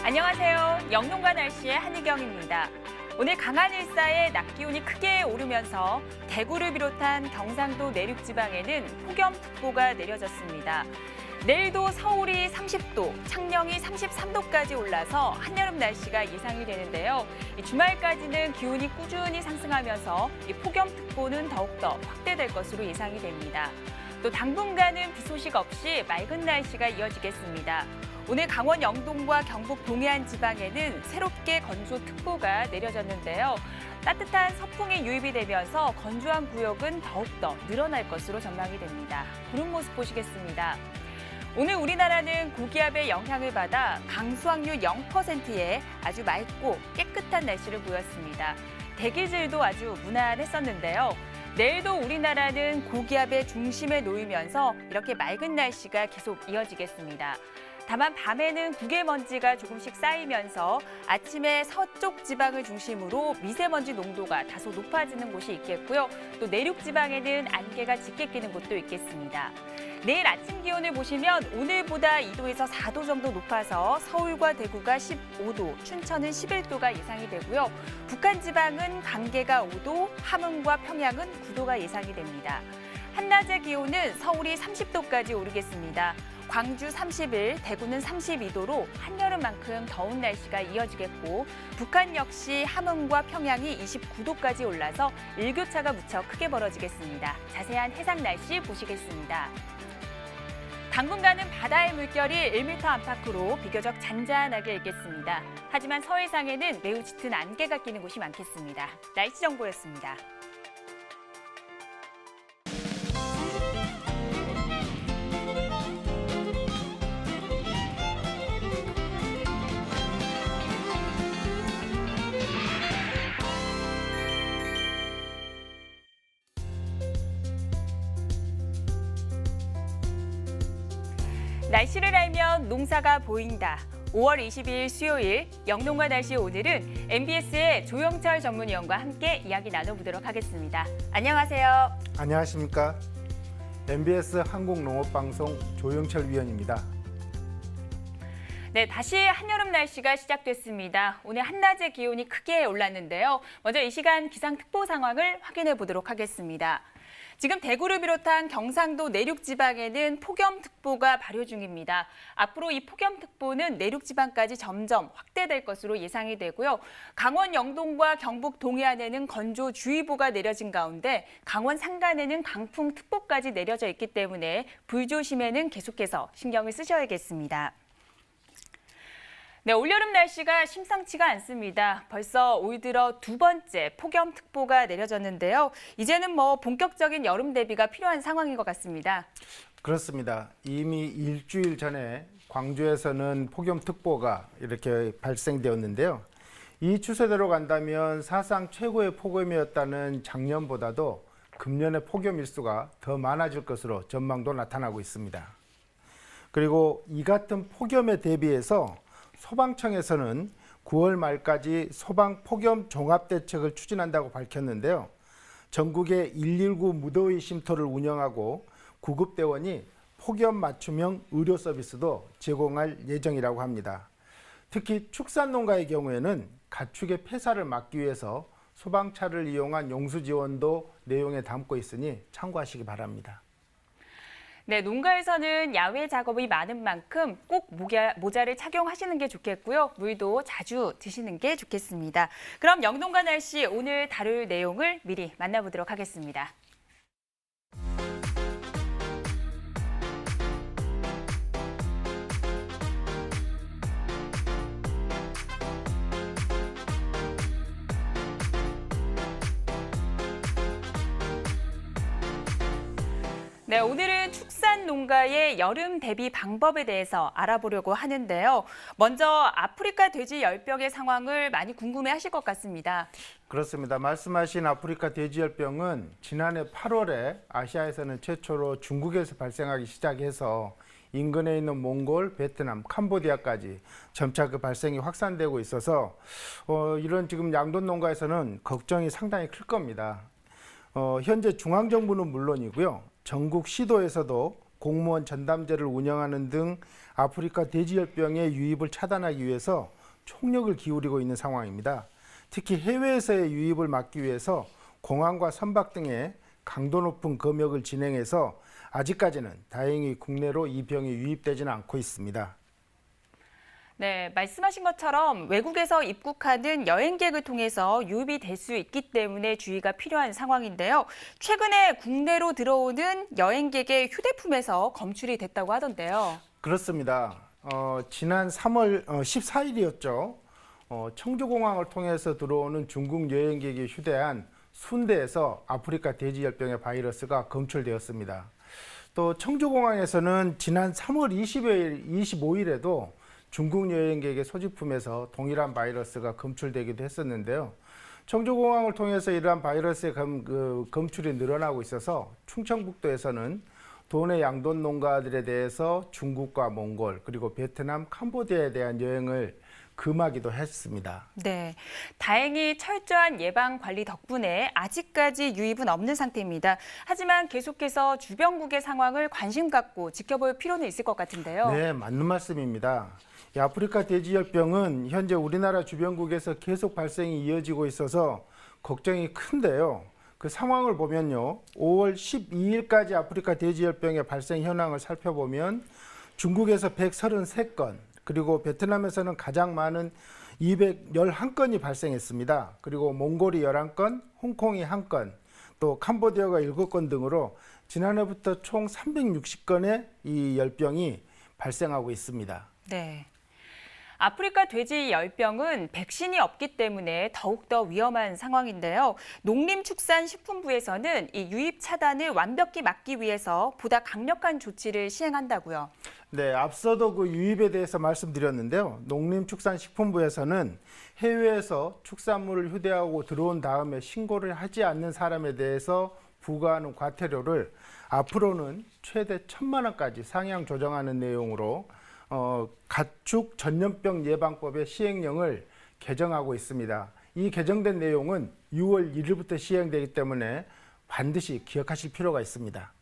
안녕하세요. 영농가 날씨의 한희경입니다. 오늘 강한 일사에 낮 기온이 크게 오르면서 대구를 비롯한 경상도 내륙지방에는 폭염특보가 내려졌습니다. 내일도 서울이 30도, 창녕이 33도까지 올라서 한여름 날씨가 예상이 되는데요. 주말까지는 기온이 꾸준히 상승하면서 폭염특보는 더욱더 확대될 것으로 예상이 됩니다. 또 당분간은 비 소식 없이 맑은 날씨가 이어지겠습니다. 오늘 강원 영동과 경북 동해안 지방에는 새롭게 건조특보가 내려졌는데요. 따뜻한 서풍이 유입이 되면서 건조한 구역은 더욱더 늘어날 것으로 전망이 됩니다. 구름 모습 보시겠습니다. 오늘 우리나라는 고기압의 영향을 받아 강수확률 0%의 아주 맑고 깨끗한 날씨를 보였습니다. 대기질도 아주 무난했었는데요. 내일도 우리나라는 고기압의 중심에 놓이면서 이렇게 맑은 날씨가 계속 이어지겠습니다. 다만 밤에는 구개먼지가 조금씩 쌓이면서 아침에 서쪽 지방을 중심으로 미세먼지 농도가 다소 높아지는 곳이 있겠고요. 또 내륙 지방에는 안개가 짙게 끼는 곳도 있겠습니다. 내일 아침 기온을 보시면 오늘보다 2도에서 4도 정도 높아서 서울과 대구가 15도, 춘천은 11도가 예상이 되고요. 북한 지방은 강계가 5도, 함흥과 평양은 9도가 예상이 됩니다. 한낮의 기온은 서울이 30도까지 오르겠습니다. 광주 31, 대구는 32도로 한여름만큼 더운 날씨가 이어지겠고 북한 역시 함흥과 평양이 29도까지 올라서 일교차가 무척 크게 벌어지겠습니다. 자세한 해상 날씨 보시겠습니다. 당분간은 바다의 물결이 1m 안팎으로 비교적 잔잔하게 일겠습니다. 하지만 서해상에는 매우 짙은 안개가 끼는 곳이 많겠습니다. 날씨 정보였습니다. 날씨를 알면 농사가 보인다. 5월 22일 수요일 영농가 날씨 오늘은 MBS의 조영철 전문위원과 함께 이야기 나눠보도록 하겠습니다. 안녕하세요. 안녕하십니까. MBS 한국농업방송 조영철 위원입니다. 네, 다시 한여름 날씨가 시작됐습니다. 오늘 한낮의 기온이 크게 올랐는데요. 먼저 이 시간 기상특보 상황을 확인해 보도록 하겠습니다. 지금 대구를 비롯한 경상도 내륙 지방에는 폭염특보가 발효 중입니다. 앞으로 이 폭염특보는 내륙 지방까지 점점 확대될 것으로 예상이 되고요. 강원 영동과 경북 동해안에는 건조주의보가 내려진 가운데 강원 산간에는 강풍특보까지 내려져 있기 때문에 불조심에는 계속해서 신경을 쓰셔야겠습니다. 네, 올여름 날씨가 심상치가 않습니다. 벌써 올 들어 두 번째 폭염특보가 내려졌는데요. 이제는 본격적인 여름 대비가 필요한 상황인 것 같습니다. 그렇습니다. 이미 일주일 전에 광주에서는 폭염특보가 이렇게 발생되었는데요. 이 추세대로 간다면 사상 최고의 폭염이었다는 작년보다도 금년의 폭염 일수가 더 많아질 것으로 전망도 나타나고 있습니다. 그리고 이 같은 폭염에 대비해서 소방청에서는 9월 말까지 소방 폭염 종합대책을 추진한다고 밝혔는데요. 전국에 119 무더위 쉼터를 운영하고 구급대원이 폭염 맞춤형 의료 서비스도 제공할 예정이라고 합니다. 특히 축산농가의 경우에는 가축의 폐사를 막기 위해서 소방차를 이용한 용수 지원도 내용에 담고 있으니 참고하시기 바랍니다. 네, 농가에서는 야외 작업이 많은 만큼 꼭 모자를 착용하시는 게 좋겠고요. 물도 자주 드시는 게 좋겠습니다. 그럼 영농가 날씨 오늘 다룰 내용을 미리 만나보도록 하겠습니다. 네, 오늘은 축산 농가의 여름 대비 방법에 대해서 알아보려고 하는데요. 먼저 아프리카 돼지 열병의 상황을 많이 궁금해하실 것 같습니다. 그렇습니다. 말씀하신 아프리카 돼지열병은 지난해 8월에 아시아에서는 최초로 중국에서 발생하기 시작해서 인근에 있는 몽골, 베트남, 캄보디아까지 점차 그 발생이 확산되고 있어서 이런 지금 양돈 농가에서는 걱정이 상당히 클 겁니다. 현재 중앙정부는 물론이고요. 전국 시도에서도 공무원 전담제를 운영하는 등 아프리카 돼지열병의 유입을 차단하기 위해서 총력을 기울이고 있는 상황입니다. 특히 해외에서의 유입을 막기 위해서 공항과 선박 등에 강도 높은 검역을 진행해서 아직까지는 다행히 국내로 이 병이 유입되지는 않고 있습니다. 네, 말씀하신 것처럼 외국에서 입국하는 여행객을 통해서 유입이 될 수 있기 때문에 주의가 필요한 상황인데요. 최근에 국내로 들어오는 여행객의 휴대폰에서 검출이 됐다고 하던데요. 그렇습니다. 지난 3월 14일이었죠. 청주공항을 통해서 들어오는 중국 여행객이 휴대한 순대에서 아프리카 돼지열병의 바이러스가 검출되었습니다. 또 청주공항에서는 지난 3월 25일에도 중국 여행객의 소지품에서 동일한 바이러스가 검출되기도 했었는데요. 청주공항을 통해서 이러한 바이러스의 검출이 늘어나고 있어서 충청북도에서는 도내 양돈 농가들에 대해서 중국과 몽골 그리고 베트남, 캄보디아에 대한 여행을 금하기도 했습니다. 네, 다행히 철저한 예방 관리 덕분에 아직까지 유입은 없는 상태입니다. 하지만 계속해서 주변국의 상황을 관심 갖고 지켜볼 필요는 있을 것 같은데요. 네, 맞는 말씀입니다. 이 아프리카 돼지열병은 현재 우리나라 주변국에서 계속 발생이 이어지고 있어서 걱정이 큰데요. 그 상황을 보면요. 5월 12일까지 아프리카 돼지열병의 발생 현황을 살펴보면 중국에서 133건, 그리고 베트남에서는 가장 많은 211건이 발생했습니다. 그리고 몽골이 11건, 홍콩이 1건, 또 캄보디아가 7건 등으로 지난해부터 총 360건의 이 열병이 발생하고 있습니다. 네. 아프리카 돼지 열병은 백신이 없기 때문에 더욱더 위험한 상황인데요. 농림축산식품부에서는 이 유입 차단을 완벽히 막기 위해서 보다 강력한 조치를 시행한다고요. 네, 앞서도 그 유입에 대해서 말씀드렸는데요. 농림축산식품부에서는 해외에서 축산물을 휴대하고 들어온 다음에 신고를 하지 않는 사람에 대해서 부과하는 과태료를 앞으로는 최대 1,000만 원까지 상향 조정하는 내용으로 가축 전염병 예방법의 시행령을 개정하고 있습니다. 이 개정된 내용은 6월 1일부터 시행되기 때문에 반드시 기억하실 필요가 있습니다.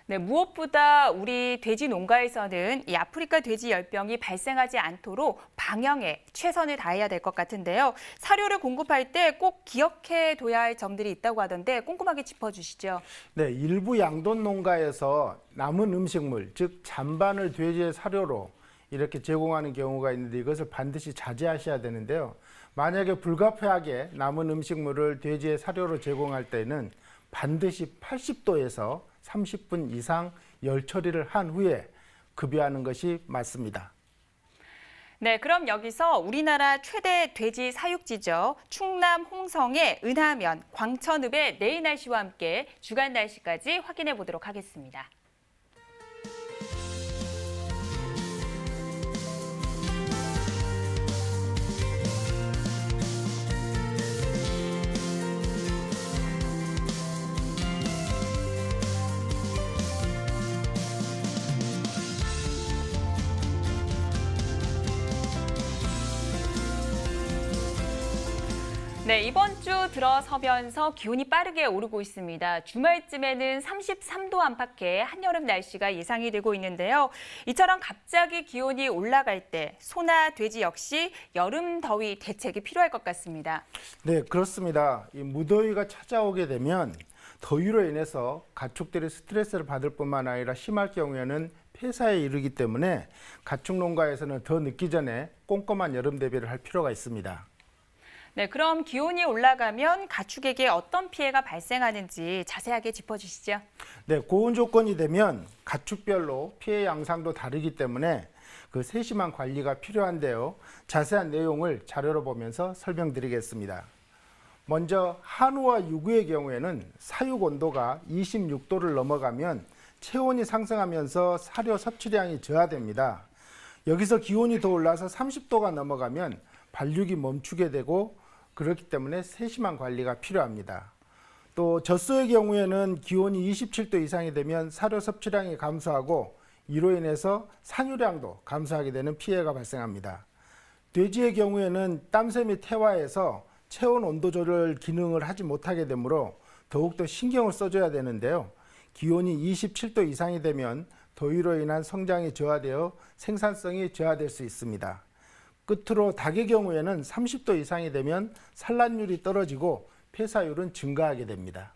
네, 무엇보다 우리 돼지 농가에서는 이 아프리카 돼지 열병이 발생하지 않도록 방역에 최선을 다해야 될 것 같은데요. 사료를 공급할 때 꼭 기억해둬야 할 점들이 있다고 하던데 꼼꼼하게 짚어주시죠. 네, 일부 양돈 농가에서 남은 음식물, 즉 잔반을 돼지의 사료로 이렇게 제공하는 경우가 있는데 이것을 반드시 자제하셔야 되는데요. 만약에 불가피하게 남은 음식물을 돼지의 사료로 제공할 때는 반드시 80도에서 30분 이상 열 처리를 한 후에 급여하는 것이 맞습니다. 네, 그럼 여기서 우리나라 최대 돼지 사육지죠. 충남 홍성의 은하면, 광천읍의 내일 날씨와 함께 주간 날씨까지 확인해 보도록 하겠습니다. 네, 이번 주 들어서면서 기온이 빠르게 오르고 있습니다. 주말쯤에는 33도 안팎의 한여름 날씨가 예상이 되고 있는데요. 이처럼 갑자기 기온이 올라갈 때 소나 돼지 역시 여름 더위 대책이 필요할 것 같습니다. 네, 그렇습니다. 이 무더위가 찾아오게 되면 더위로 인해서 가축들이 스트레스를 받을 뿐만 아니라 심할 경우에는 폐사에 이르기 때문에 가축 농가에서는 더 늦기 전에 꼼꼼한 여름 대비를 할 필요가 있습니다. 네, 그럼 기온이 올라가면 가축에게 어떤 피해가 발생하는지 자세하게 짚어주시죠. 네, 고온 조건이 되면 가축별로 피해 양상도 다르기 때문에 그 세심한 관리가 필요한데요. 자세한 내용을 자료로 보면서 설명드리겠습니다. 먼저 한우와 유구의 경우에는 사육 온도가 26도를 넘어가면 체온이 상승하면서 사료 섭취량이 저하됩니다. 여기서 기온이 더 올라서 30도가 넘어가면 발육이 멈추게 되고 그렇기 때문에 세심한 관리가 필요합니다. 또 젖소의 경우에는 기온이 27도 이상이 되면 사료 섭취량이 감소하고 이로 인해서 산유량도 감소하게 되는 피해가 발생합니다. 돼지의 경우에는 땀샘이 태화해서 체온 온도 조절 기능을 하지 못하게 되므로 더욱더 신경을 써줘야 되는데요. 기온이 27도 이상이 되면 더위로 인한 성장이 저하되어 생산성이 저하될 수 있습니다. 끝으로 닭의 경우에는 30도 이상이 되면 산란율이 떨어지고 폐사율은 증가하게 됩니다.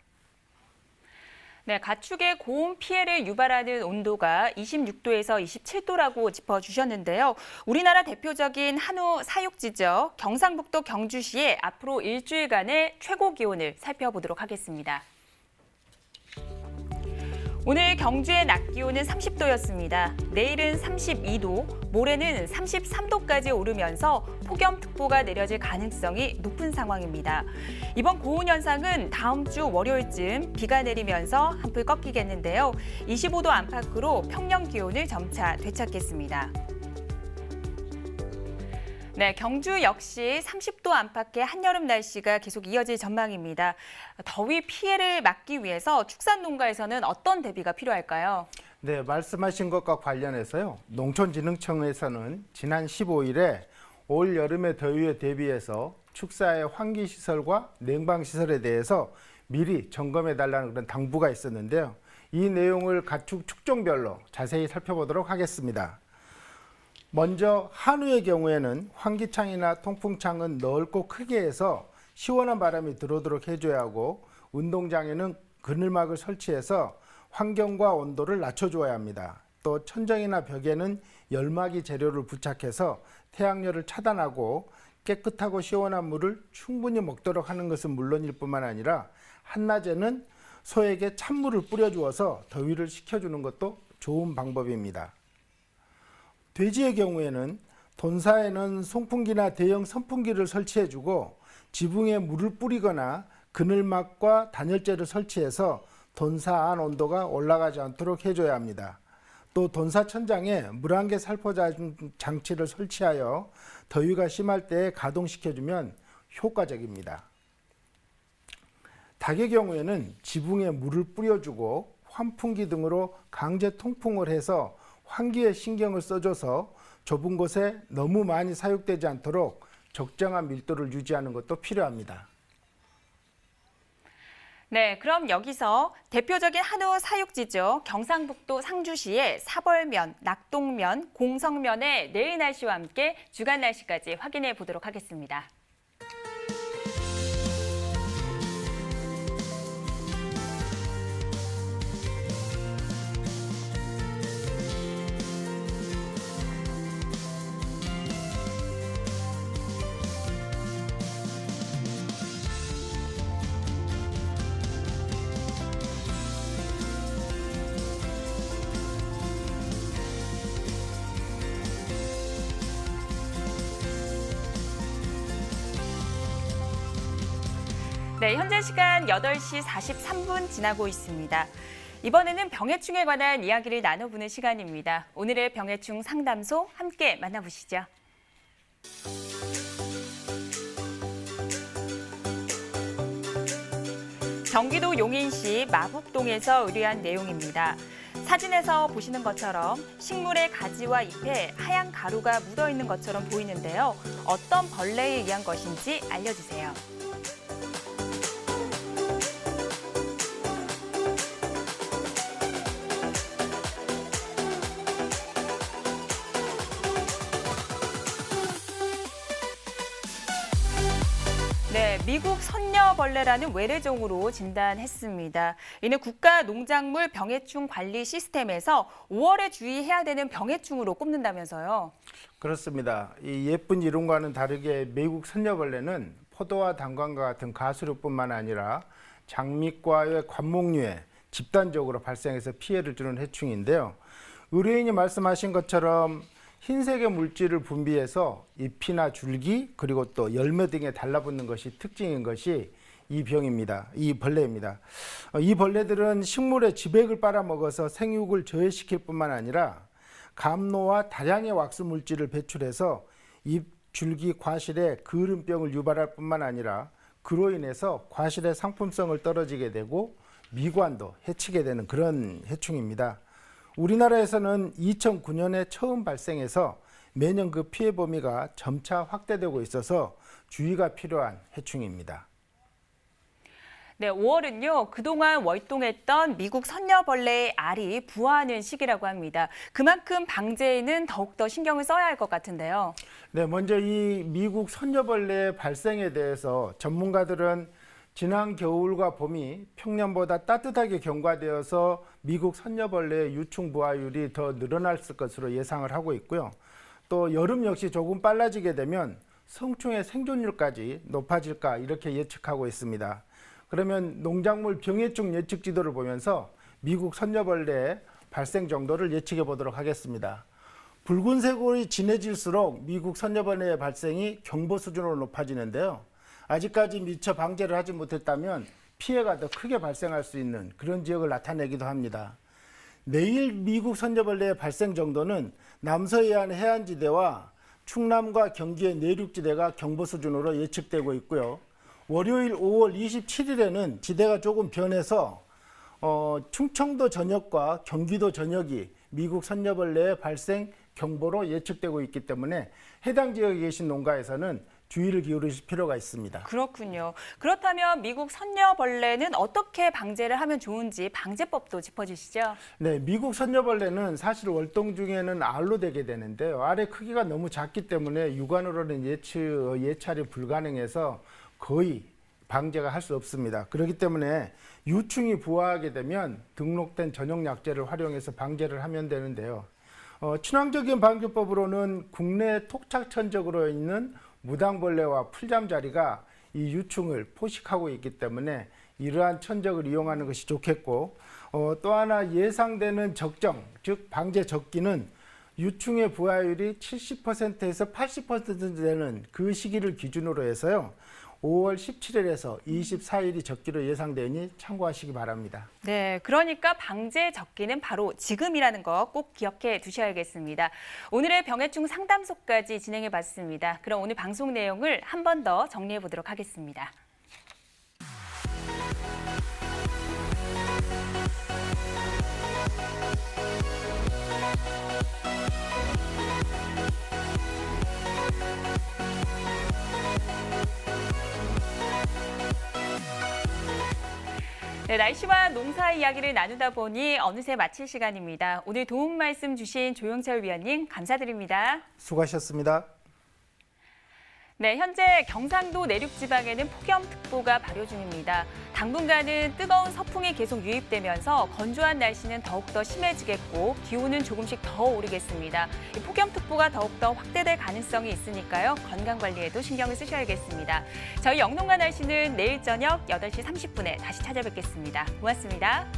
네, 가축의 고온 피해를 유발하는 온도가 26도에서 27도라고 짚어주셨는데요. 우리나라 대표적인 한우 사육지죠. 경상북도 경주시의 앞으로 일주일간의 최고 기온을 살펴보도록 하겠습니다. 오늘 경주의 낮 기온은 30도였습니다. 내일은 32도, 모레는 33도까지 오르면서 폭염특보가 내려질 가능성이 높은 상황입니다. 이번 고온 현상은 다음 주 월요일쯤 비가 내리면서 한풀 꺾이겠는데요. 25도 안팎으로 평년 기온을 점차 되찾겠습니다. 네, 경주 역시 30도 안팎의 한여름 날씨가 계속 이어질 전망입니다. 더위 피해를 막기 위해서 축산농가에서는 어떤 대비가 필요할까요? 네, 말씀하신 것과 관련해서요. 농촌진흥청에서는 지난 15일에 올 여름의 더위에 대비해서 축사의 환기시설과 냉방시설에 대해서 미리 점검해달라는 그런 당부가 있었는데요. 이 내용을 가축 축종별로 자세히 살펴보도록 하겠습니다. 먼저 한우의 경우에는 환기창이나 통풍창은 넓고 크게 해서 시원한 바람이 들어오도록 해줘야 하고 운동장에는 그늘막을 설치해서 환경과 온도를 낮춰줘야 합니다. 또 천정이나 벽에는 열막이 재료를 부착해서 태양열을 차단하고 깨끗하고 시원한 물을 충분히 먹도록 하는 것은 물론일 뿐만 아니라 한낮에는 소에게 찬물을 뿌려주어서 더위를 식혀주는 것도 좋은 방법입니다. 돼지의 경우에는 돈사에는 송풍기나 대형 선풍기를 설치해주고 지붕에 물을 뿌리거나 그늘막과 단열재를 설치해서 돈사 안 온도가 올라가지 않도록 해줘야 합니다. 또 돈사 천장에 물안개 살포 장치를 설치하여 더위가 심할 때 가동시켜주면 효과적입니다. 닭의 경우에는 지붕에 물을 뿌려주고 환풍기 등으로 강제 통풍을 해서 환기에 신경을 써줘서 좁은 곳에 너무 많이 사육되지 않도록 적정한 밀도를 유지하는 것도 필요합니다. 네, 그럼 여기서 대표적인 한우 사육지죠. 경상북도 상주시의 사벌면, 낙동면, 공성면의 내일 날씨와 함께 주간 날씨까지 확인해 보도록 하겠습니다. 네, 현재 시간 8시 43분 지나고 있습니다. 이번에는 병해충에 관한 이야기를 나눠보는 시간입니다. 오늘의 병해충 상담소 함께 만나보시죠. 경기도 용인시 마북동에서 의뢰한 내용입니다. 사진에서 보시는 것처럼 식물의 가지와 잎에 하얀 가루가 묻어있는 것처럼 보이는데요. 어떤 벌레에 의한 것인지 알려주세요. 네, 미국 선녀벌레라는 외래종으로 진단했습니다. 이는 국가농작물 병해충 관리 시스템에서 5월에 주의해야 되는 병해충으로 꼽는다면서요. 그렇습니다. 이 예쁜 이름과는 다르게 미국 선녀벌레는 포도와 단관과 같은 가수류뿐만 아니라 장미과의 관목류에 집단적으로 발생해서 피해를 주는 해충인데요. 의뢰인이 말씀하신 것처럼 흰색의 물질을 분비해서 잎이나 줄기 그리고 또 열매 등에 달라붙는 것이 특징인 것이 이 병입니다. 이 벌레입니다. 이 벌레들은 식물의 지백을 빨아먹어서 생육을 저해시킬 뿐만 아니라 감로와 다량의 왁스 물질을 배출해서 잎, 줄기, 과실에 그을음병을 유발할 뿐만 아니라 그로 인해서 과실의 상품성을 떨어지게 되고 미관도 해치게 되는 그런 해충입니다. 우리나라에서는 2009년에 처음 발생해서 매년 그 피해 범위가 점차 확대되고 있어서 주의가 필요한 해충입니다. 네, 5월은요, 그동안 월동했던 미국 선녀벌레의 알이 부화하는 시기라고 합니다. 그만큼 방제에는 더욱더 신경을 써야 할 것 같은데요. 네, 먼저 이 미국 선녀벌레 발생에 대해서 전문가들은 지난 겨울과 봄이 평년보다 따뜻하게 경과되어서 미국 선녀벌레의 유충 부화율이 더 늘어날 것으로 예상을 하고 있고요. 또 여름 역시 조금 빨라지게 되면 성충의 생존율까지 높아질까 이렇게 예측하고 있습니다. 그러면 농작물 병해충 예측 지도를 보면서 미국 선녀벌레 발생 정도를 예측해 보도록 하겠습니다. 붉은색이 진해질수록 미국 선녀벌레의 발생이 경보 수준으로 높아지는데요. 아직까지 미처 방제를 하지 못했다면 피해가 더 크게 발생할 수 있는 그런 지역을 나타내기도 합니다. 내일 미국 선녀벌레의 발생 정도는 남서해안 해안지대와 충남과 경기의 내륙지대가 경보 수준으로 예측되고 있고요. 월요일 5월 27일에는 지대가 조금 변해서 충청도 전역과 경기도 전역이 미국 선녀벌레의 발생 경보로 예측되고 있기 때문에 해당 지역에 계신 농가에서는 주의를 기울이실 필요가 있습니다. 그렇군요. 그렇다면 미국 선녀벌레는 어떻게 방제를 하면 좋은지 방제법도 짚어주시죠. 네, 미국 선녀벌레는 사실 월동 중에는 알로 되게 되는데요. 알의 크기가 너무 작기 때문에 육안으로는 예찰이 불가능해서 거의 방제가 할 수 없습니다. 그렇기 때문에 유충이 부화하게 되면 등록된 전용 약제를 활용해서 방제를 하면 되는데요. 친환경적인 방제법으로는 국내 토착천적으로 있는 무당벌레와 풀잠자리가 이 유충을 포식하고 있기 때문에 이러한 천적을 이용하는 것이 좋겠고, 또 하나 예상되는 적정, 즉 방제 적기는 유충의 부화율이 70%에서 80% 되는 그 시기를 기준으로 해서요. 5월 17일에서 24일이 적기로 예상되니 참고하시기 바랍니다. 네, 그러니까 방제 적기는 바로 지금이라는 거 꼭 기억해 두셔야겠습니다. 오늘의 병해충 상담소까지 진행해 봤습니다. 그럼 오늘 방송 내용을 한 번 더 정리해 보도록 하겠습니다. 네, 날씨와 농사 이야기를 나누다 보니 어느새 마칠 시간입니다. 오늘 도움 말씀 주신 조영철 위원님 감사드립니다. 수고하셨습니다. 네, 현재 경상도 내륙지방에는 폭염특보가 발효 중입니다. 당분간은 뜨거운 서풍이 계속 유입되면서 건조한 날씨는 더욱더 심해지겠고 기온은 조금씩 더 오르겠습니다. 이 폭염특보가 더욱더 확대될 가능성이 있으니까요. 건강관리에도 신경을 쓰셔야겠습니다. 저희 영농가 날씨는 내일 저녁 8시 30분에 다시 찾아뵙겠습니다. 고맙습니다.